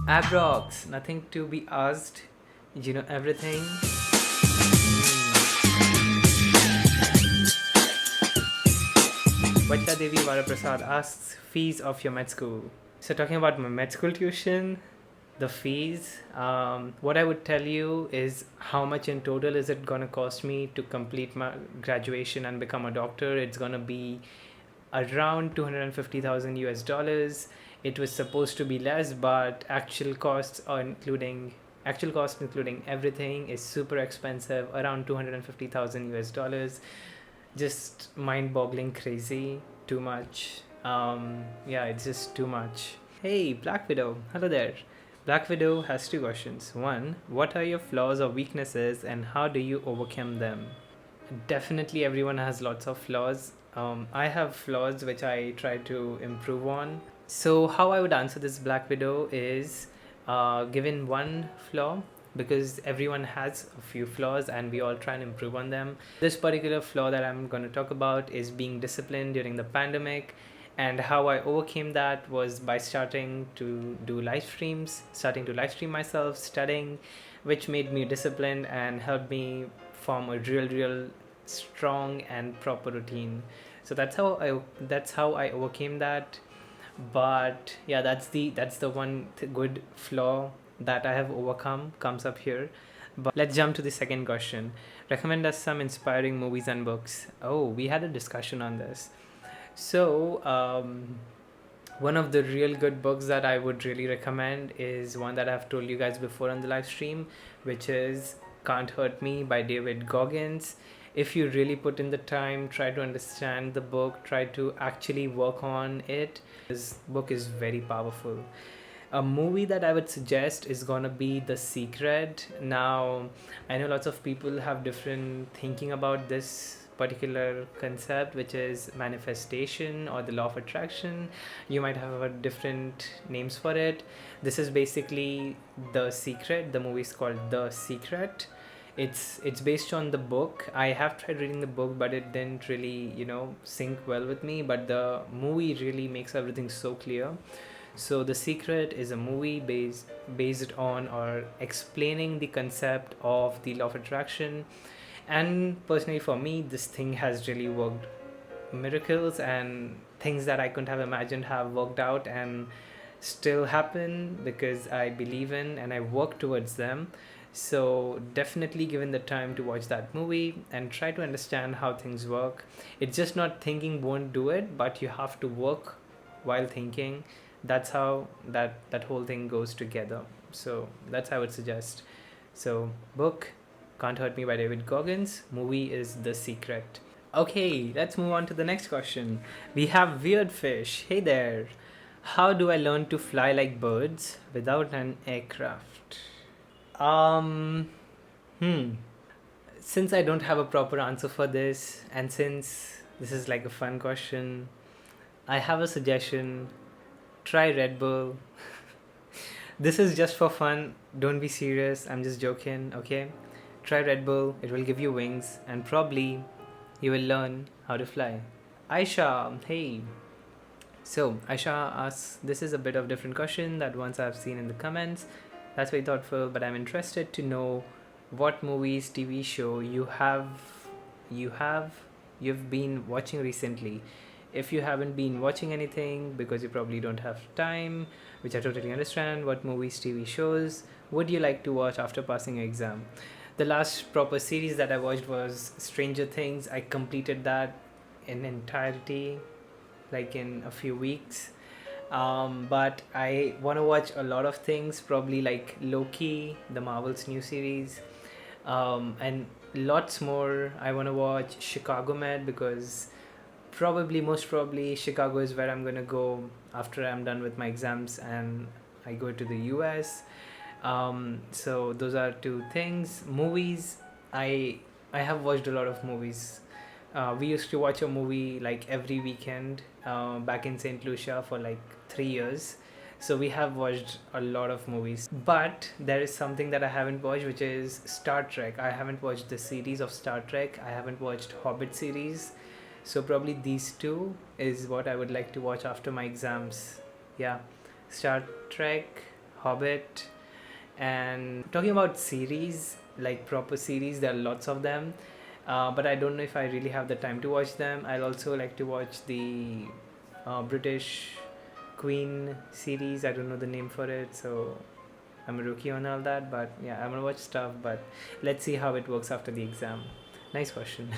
ABrockss, nothing to be asked. You know everything. Vytla Devi Varaprasad asks fees of your med school. So talking about my med school tuition, the fees. What I would tell you is how much in total is it gonna cost me to complete my graduation and become a doctor. It's gonna be around 250,000 US dollars. It was supposed to be less, but actual cost including everything is super expensive, around 250,000 US dollars. Just mind-boggling, crazy, too much. Yeah, it's just too much. Hey, Black Widow, hello there. Black Widow has two questions. One, what are your flaws or weaknesses and how do you overcome them? Definitely, everyone has lots of flaws. I have flaws which I try to improve on. So, how I would answer this Black Widow is given one flaw, because everyone has a few flaws and we all try and improve on them. This particular flaw that I'm going to talk about is being disciplined during the pandemic, and how I overcame that was by starting to live stream myself, studying, which made me disciplined and helped me form a real strong and proper routine. So that's how I overcame that. But yeah, that's the one good flaw that I have overcome comes up here. But let's jump to the second question. Recommend us some inspiring movies and books. Oh, we had a discussion on this. So one of the real good books that I would really recommend is one that I've told you guys before on the live stream, which is Can't Hurt Me by David Goggins. If you really put in the time, try to understand the book, try to actually work on it. This book is very powerful. A movie that I would suggest is gonna be The Secret. Now, I know lots of people have different thinking about this particular concept, which is manifestation or the law of attraction. You might have a different names for it. This is basically The Secret. The movie is called The Secret. It's based on the book. I have tried reading the book, but it didn't really sync well with me. But the movie really makes everything so clear. So The Secret is a movie based on or explaining the concept of the law of attraction. And personally for me, this thing has really worked miracles, and things that I couldn't have imagined have worked out and still happen because I believe in and I work towards them. So definitely given the time to watch that movie and try to understand how things work. It's just not thinking won't do it, but you have to work while thinking. That's how that whole thing goes together. So that's how I would suggest. So book Can't Hurt Me by David Goggins. Movie is The Secret. Okay, let's move on to the next question. We have Weird Fish. Hey there. How do I learn to fly like birds without an aircraft? Um, hmm. Since I don't have a proper answer for this, and since this is like a fun question, I have a suggestion. Try Red Bull. This is just for fun. Don't be serious. I'm just joking, okay? Try Red Bull. It will give you wings, and probably you will learn how to fly. Aisha, hey. So Aisha asks, this is a bit of different question that once I've seen in the comments. That's very thoughtful, but I'm interested to know what movies, TV show you've been watching recently. If you haven't been watching anything because you probably don't have time, which I totally understand, what movies, TV shows would you like to watch after passing your exam? The last proper series that I watched was Stranger Things. I completed that in entirety, like in a few weeks. But I want to watch a lot of things, probably like Loki, the Marvel's new series, and lots more. I want to watch Chicago Med because most probably Chicago is where I'm gonna go after I'm done with my exams and I go to the US. So those are two things. Movies, I have watched a lot of movies. We used to watch a movie like every weekend back in St. Lucia for like 3 years. So we have watched a lot of movies. But there is something that I haven't watched, which is Star Trek. I haven't watched the series of Star Trek. I haven't watched Hobbit series. So probably these two is what I would like to watch after my exams. Yeah, Star Trek, Hobbit. And talking about series, like proper series, there are lots of them, but I don't know if I really have the time to watch them. I'll also like to watch the British Queen series. I don't know the name for it, so I'm a rookie on all that. But yeah, I'm gonna watch stuff, but let's see how it works after the exam. Nice question.